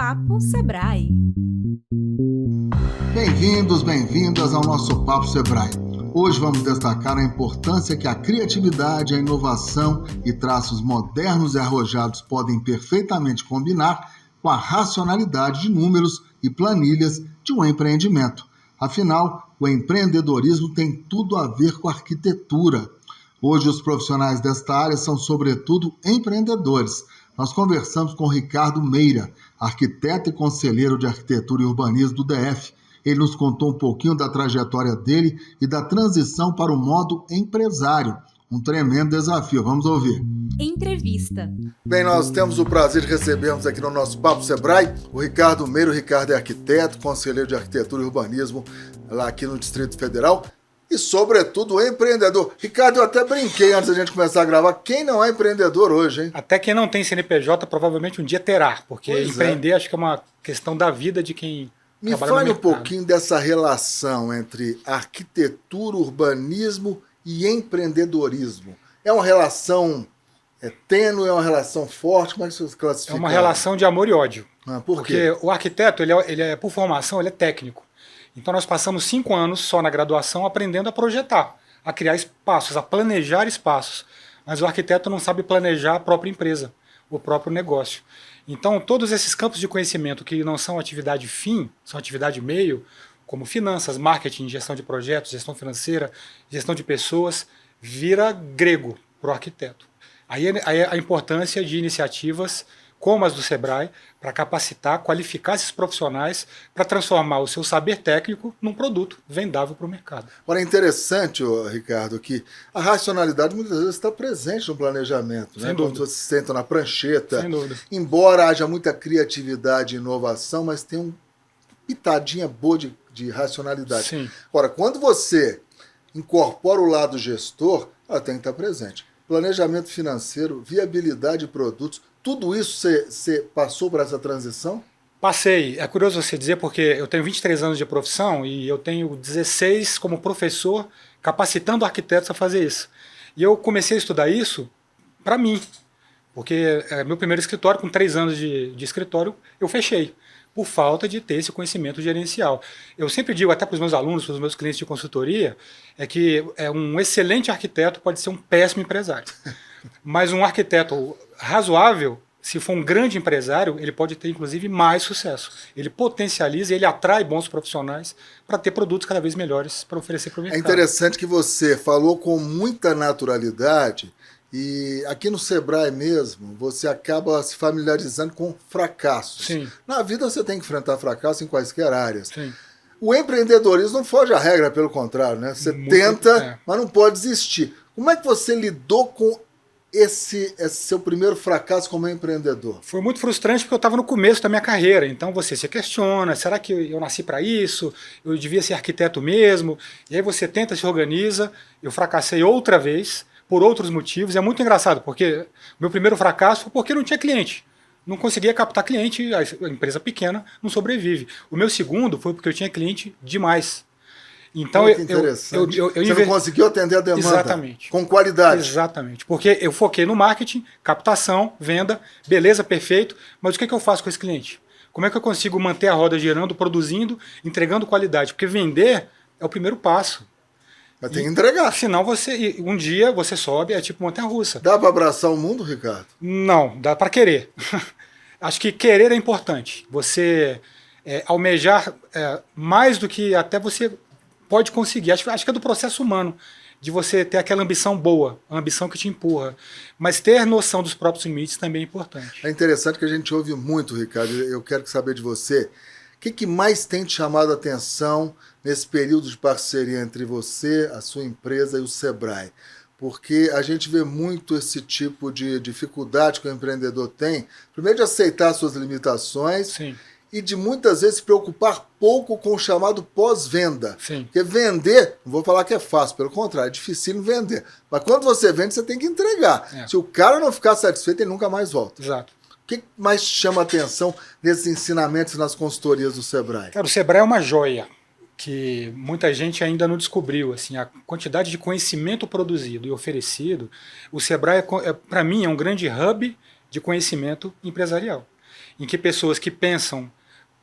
Papo Sebrae. Bem-vindos, bem-vindas ao nosso Papo Sebrae. Hoje vamos destacar a importância que a criatividade, a inovação e traços modernos e arrojados podem perfeitamente combinar com a racionalidade de números e planilhas de um empreendimento. Afinal, o empreendedorismo tem tudo a ver com a arquitetura. Hoje, os profissionais desta área são, sobretudo, empreendedores. Nós conversamos com Ricardo Meira, arquiteto e conselheiro de arquitetura e urbanismo do DF. Ele nos contou um pouquinho da trajetória dele e da transição para o modo empresário. Um tremendo desafio. Vamos ouvir. Entrevista. Bem, nós temos o prazer de recebermos aqui no nosso Papo Sebrae o Ricardo Meira. O Ricardo é arquiteto, conselheiro de arquitetura e urbanismo lá aqui no Distrito Federal. E, sobretudo, empreendedor. Ricardo, eu até brinquei antes da gente começar a gravar. Quem não é empreendedor hoje, hein? Até quem não tem CNPJ provavelmente um dia terá, porque empreender acho que é uma questão da vida de quem Me fale um pouquinho dessa relação entre arquitetura, urbanismo e empreendedorismo. É uma relação tênue, é uma relação forte? Como é que você classifica? É uma relação de amor e ódio. Por quê? Porque o arquiteto, por formação, ele é técnico. Então nós passamos 5 anos só na graduação aprendendo a projetar, a criar espaços, a planejar espaços. Mas o arquiteto não sabe planejar a própria empresa, o próprio negócio. Então todos esses campos de conhecimento que não são atividade fim, são atividade meio, como finanças, marketing, gestão de projetos, gestão financeira, gestão de pessoas, vira grego para o arquiteto. Aí a importância de iniciativas como as do Sebrae, para capacitar, qualificar esses profissionais para transformar o seu saber técnico num produto vendável para o mercado. Agora é interessante, Ricardo, que a racionalidade muitas vezes está presente no planejamento, né? Quando você senta na prancheta, embora haja muita criatividade e inovação, mas tem uma pitadinha boa de racionalidade. Sim. Agora, quando você incorpora o lado gestor, ela tem que estar presente. Planejamento financeiro, viabilidade de produtos, tudo isso você passou por essa transição? Passei. É curioso você dizer porque eu tenho 23 anos de profissão e eu tenho 16 como professor capacitando arquitetos a fazer isso. E eu comecei a estudar isso para mim, porque meu primeiro escritório, com 3 anos de escritório, eu fechei, por falta de ter esse conhecimento gerencial. Eu sempre digo, até para os meus alunos, para os meus clientes de consultoria, que um excelente arquiteto pode ser um péssimo empresário. Mas um arquiteto razoável, se for um grande empresário, ele pode ter, inclusive, mais sucesso. Ele potencializa e ele atrai bons profissionais para ter produtos cada vez melhores para oferecer para o mercado. É interessante que você falou com muita naturalidade e aqui no Sebrae mesmo, você acaba se familiarizando com fracassos. Sim. Na vida você tem que enfrentar fracasso em quaisquer áreas. Sim. O empreendedorismo não foge à regra, pelo contrário, né? Você tenta, mas não pode desistir. Como é que você lidou com esse seu primeiro fracasso como empreendedor? Foi muito frustrante porque eu estava no começo da minha carreira, então você se questiona, será que eu nasci para isso? Eu devia ser arquiteto mesmo? E aí você tenta, se organiza, eu fracassei outra vez, por outros motivos, é muito engraçado, porque meu primeiro fracasso foi porque não tinha cliente. Não conseguia captar cliente, a empresa pequena não sobrevive. O meu segundo foi porque eu tinha cliente demais. Então você não conseguiu atender a demanda. Exatamente. Com qualidade. Exatamente. Porque eu foquei no marketing, captação, venda, beleza, perfeito. Mas o que eu faço com esse cliente? Como é que eu consigo manter a roda girando, produzindo, entregando qualidade? Porque vender é o primeiro passo. Mas tem que entregar. Senão um dia você sobe, é tipo montanha-russa. Dá para abraçar o mundo, Ricardo? Não, dá para querer. Acho que querer é importante. Você almejar mais do que até você pode conseguir. Acho que é do processo humano, de você ter aquela ambição boa, a ambição que te empurra. Mas ter noção dos próprios limites também é importante. É interessante que a gente ouve muito, Ricardo. Eu quero saber de você, o que mais tem te chamado a atenção nesse período de parceria entre você, a sua empresa e o Sebrae? Porque a gente vê muito esse tipo de dificuldade que o empreendedor tem, primeiro de aceitar suas limitações. Sim. E de muitas vezes se preocupar pouco com o chamado pós-venda. Sim. Porque vender, não vou falar que é fácil, pelo contrário, é difícil vender. Mas quando você vende, você tem que entregar. Se o cara não ficar satisfeito, ele nunca mais volta. Exato. O que mais te chama a atenção nesses ensinamentos nas consultorias do Sebrae? Cara, o Sebrae é uma joia que muita gente ainda não descobriu. Assim, a quantidade de conhecimento produzido e oferecido, o Sebrae, para mim, é um grande hub de conhecimento empresarial. em que pessoas que pensam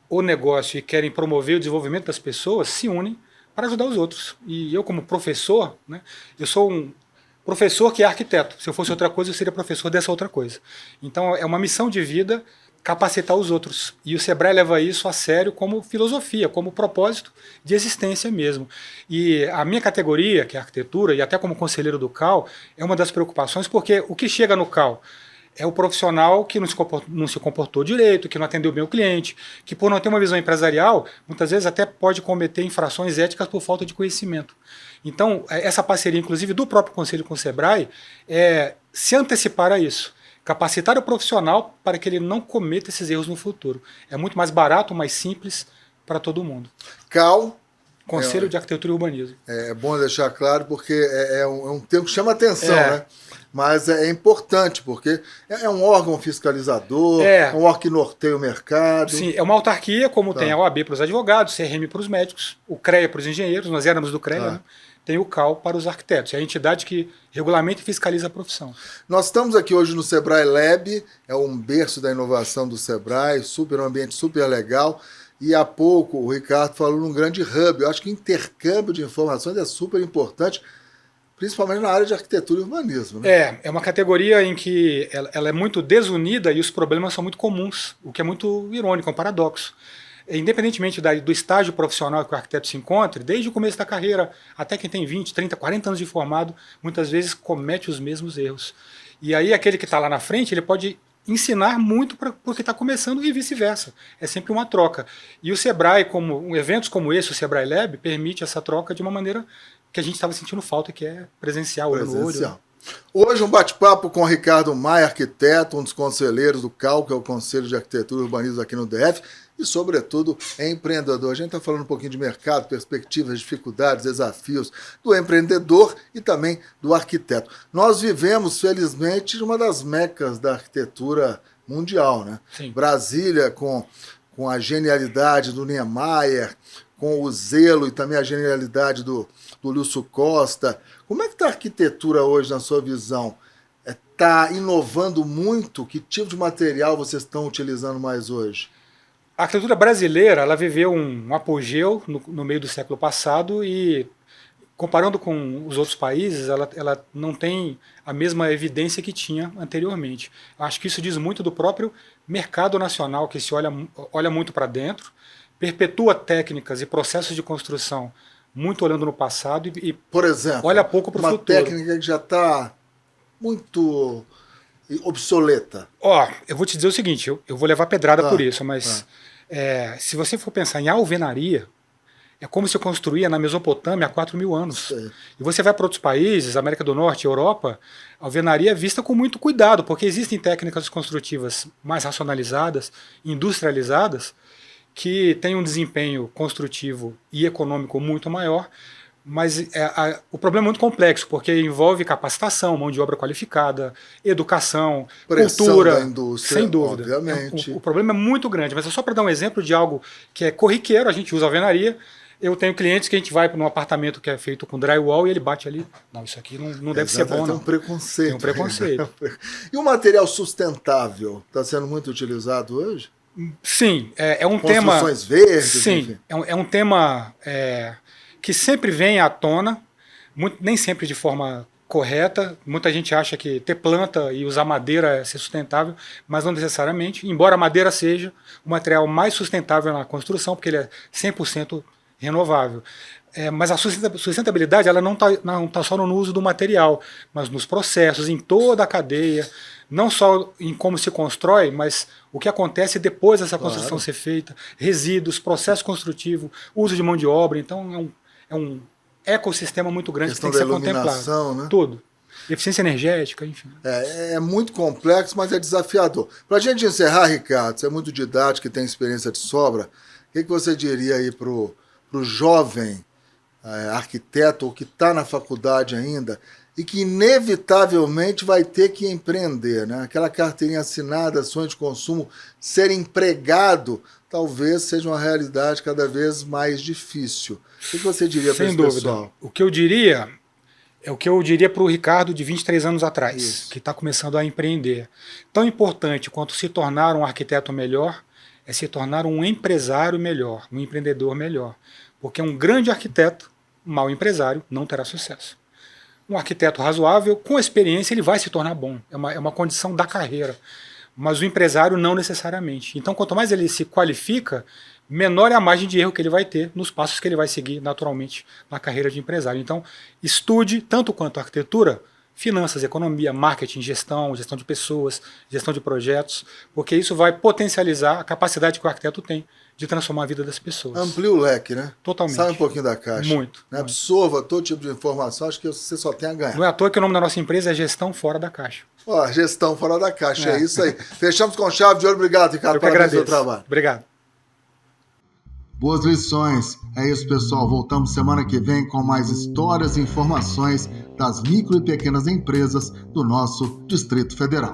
o negócio e querem promover o desenvolvimento das pessoas se unem para ajudar os outros. E eu, como professor, né, eu sou um professor que é arquiteto. Se eu fosse outra coisa, eu seria professor dessa outra coisa. Então é uma missão de vida capacitar os outros. E o Sebrae leva isso a sério como filosofia, como propósito de existência mesmo. E a minha categoria, que é a arquitetura, e até como conselheiro do CAL, é uma das preocupações, porque o que chega no CAL é o profissional que não se comportou direito, que não atendeu bem o cliente, que por não ter uma visão empresarial, muitas vezes até pode cometer infrações éticas por falta de conhecimento. Então, essa parceria, inclusive, do próprio Conselho com o Sebrae, é se antecipar a isso. Capacitar o profissional para que ele não cometa esses erros no futuro. É muito mais barato, mais simples para todo mundo. CAL. Conselho de Arquitetura e Urbanismo. É bom deixar claro, porque é um termo que chama atenção, né? Mas é importante, porque é um órgão fiscalizador, é um órgão que norteia o mercado. Sim, é uma autarquia, como tem a OAB para os advogados, CRM para os médicos, o CREA para os engenheiros, nós éramos do CREA, né? Tem o CAL para os arquitetos, é a entidade que regulamenta e fiscaliza a profissão. Nós estamos aqui hoje no Sebrae Lab, é um berço da inovação do Sebrae, um ambiente super legal. E há pouco o Ricardo falou num grande hub. Eu acho que o intercâmbio de informações é super importante, principalmente na área de arquitetura e urbanismo. Né? É uma categoria em que ela é muito desunida e os problemas são muito comuns, o que é muito irônico, é um paradoxo. Independentemente do estágio profissional que o arquiteto se encontre, desde o começo da carreira até quem tem 20, 30, 40 anos de formado, muitas vezes comete os mesmos erros. E aí aquele que está lá na frente, ele pode ensinar muito para o que está começando e vice-versa. É sempre uma troca. E o Sebrae, eventos como esse, o Sebrae Lab, permite essa troca de uma maneira que a gente estava sentindo falta, que é presencial, olho no olho. Hoje um bate-papo com o Ricardo Maia, arquiteto, um dos conselheiros do CAL, que é o Conselho de Arquitetura e Urbanismo aqui no DF, e, sobretudo, é empreendedor. A gente está falando um pouquinho de mercado, perspectivas, dificuldades, desafios do empreendedor e também do arquiteto. Nós vivemos, felizmente, uma das mecas da arquitetura mundial, né? Sim. Brasília, com a genialidade do Niemeyer, com o zelo e também a genialidade do Lúcio Costa. Como é que está a arquitetura hoje, na sua visão? Está inovando muito? Que tipo de material vocês estão utilizando mais hoje? A arquitetura brasileira, ela viveu um apogeu no meio do século passado e, comparando com os outros países, ela não tem a mesma evidência que tinha anteriormente. Acho que isso diz muito do próprio mercado nacional, que se olha muito para dentro, perpetua técnicas e processos de construção muito olhando no passado e por exemplo, olha pouco para o futuro. Uma técnica que já está muito obsoleta. Eu vou te dizer o seguinte, eu vou levar pedrada por isso, mas se você for pensar em alvenaria, é como se construía na Mesopotâmia há 4.000 anos. Sim. E você vai para outros países, América do Norte, Europa, a alvenaria é vista com muito cuidado, porque existem técnicas construtivas mais racionalizadas, industrializadas, que têm um desempenho construtivo e econômico muito maior, mas o problema é muito complexo, porque envolve capacitação, mão de obra qualificada, educação, pressão cultura, da indústria, sem dúvida. Obviamente. O problema é muito grande, mas é só para dar um exemplo de algo que é corriqueiro, a gente usa alvenaria. Eu tenho clientes que a gente vai para um apartamento que é feito com drywall e ele bate ali, não, isso aqui não deve ser bom, não. Tem um preconceito. Tem um preconceito. E o material sustentável está sendo muito utilizado hoje? Sim, é um tema... Construções verdes? Sim, é um tema que sempre vem à tona, nem sempre de forma correta. Muita gente acha que ter planta e usar madeira é ser sustentável, mas não necessariamente, embora a madeira seja o material mais sustentável na construção, porque ele é 100% renovável. Mas a sustentabilidade ela não tá só no uso do material, mas nos processos, em toda a cadeia, não só em como se constrói, mas o que acontece depois dessa construção ser feita, resíduos, processo construtivo, uso de mão de obra. Então é um ecossistema muito grande que tem que ser contemplado. Né? Tudo. Eficiência energética, enfim. É muito complexo, mas é desafiador. Para a gente encerrar, Ricardo, você é muito didático e tem experiência de sobra, o que você diria aí para o jovem arquiteto ou que está na faculdade ainda e que inevitavelmente vai ter que empreender, né? Aquela carteirinha assinada, sonho de consumo, ser empregado talvez seja uma realidade cada vez mais difícil. O que você diria para esse pessoal? O que eu diria É o que eu diria para o Ricardo de 23 anos atrás, Isso. que está começando a empreender. Tão importante quanto se tornar um arquiteto melhor é se tornar um empresário melhor, um empreendedor melhor. Porque um grande arquiteto, um mau empresário, não terá sucesso. Um arquiteto razoável, com experiência, ele vai se tornar bom. É uma condição da carreira. Mas o empresário não necessariamente. Então, quanto mais ele se qualifica, menor é a margem de erro que ele vai ter nos passos que ele vai seguir naturalmente na carreira de empresário. Então, estude tanto quanto arquitetura, finanças, economia, marketing, gestão de pessoas, gestão de projetos, porque isso vai potencializar a capacidade que o arquiteto tem de transformar a vida das pessoas. Amplia o leque, né? Totalmente. Sai um pouquinho da caixa. Muito. Né? Absorva todo tipo de informação, acho que você só tem a ganhar. Não é à toa que o nome da nossa empresa é Gestão Fora da Caixa. Ó, gestão fora da caixa, é isso aí. Fechamos com chave de ouro. Obrigado, Ricardo, Eu que parabéns agradeço. pelo trabalho. Obrigado. Boas lições. É isso, pessoal. Voltamos semana que vem com mais histórias e informações das micro e pequenas empresas do nosso Distrito Federal.